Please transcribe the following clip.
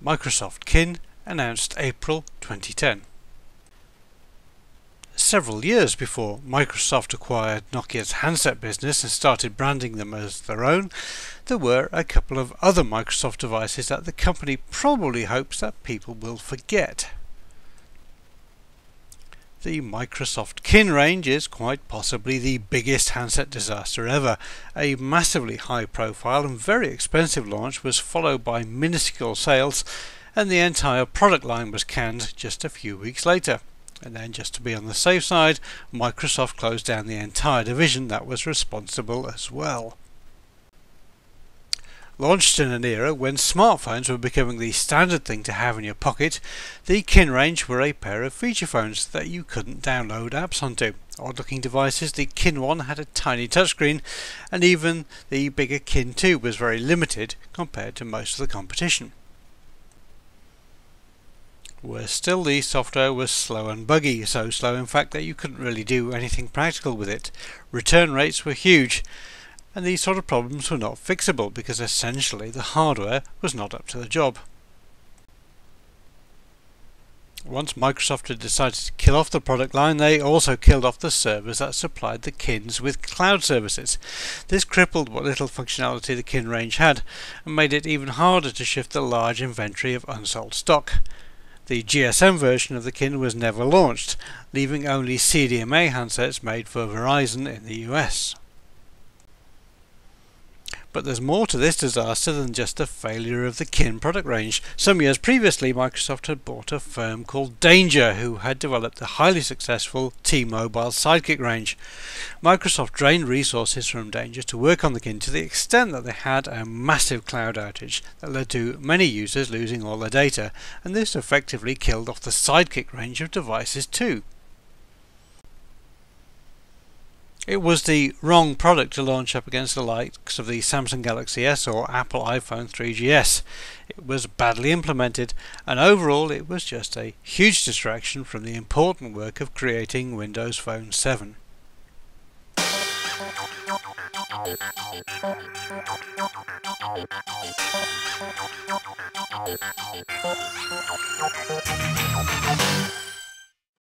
Microsoft Kin announced April 2010. Several years before Microsoft acquired Nokia's handset business and started branding them as their own, there were a couple of other Microsoft devices that the company probably hopes that people will forget. The Microsoft Kin range is quite possibly the biggest handset disaster ever. A massively high profile and very expensive launch was followed by minuscule sales, and the entire product line was canned just a few weeks later. And then, just to be on the safe side, Microsoft closed down the entire division that was responsible as well. Launched in an era when smartphones were becoming the standard thing to have in your pocket, the Kin range were a pair of feature phones that you couldn't download apps onto. Odd-looking devices, the Kin 1 had a tiny touchscreen, and even the bigger Kin 2 was very limited compared to most of the competition. Worse still, the software was slow and buggy, so slow in fact that you couldn't really do anything practical with it. Return rates were huge, and these sort of problems were not fixable because essentially the hardware was not up to the job. Once Microsoft had decided to kill off the product line, they also killed off the servers that supplied the Kins with cloud services. This crippled what little functionality the Kin range had and made it even harder to shift the large inventory of unsold stock. The GSM version of the Kin was never launched, leaving only CDMA handsets made for Verizon in the US. But there's more to this disaster than just the failure of the Kin product range. Some years previously, Microsoft had bought a firm called Danger, who had developed the highly successful T-Mobile Sidekick range. Microsoft drained resources from Danger to work on the Kin to the extent that they had a massive cloud outage that led to many users losing all their data, and this effectively killed off the Sidekick range of devices too. It was the wrong product to launch up against the likes of the Samsung Galaxy S or Apple iPhone 3GS. It was badly implemented, and overall it was just a huge distraction from the important work of creating Windows Phone 7.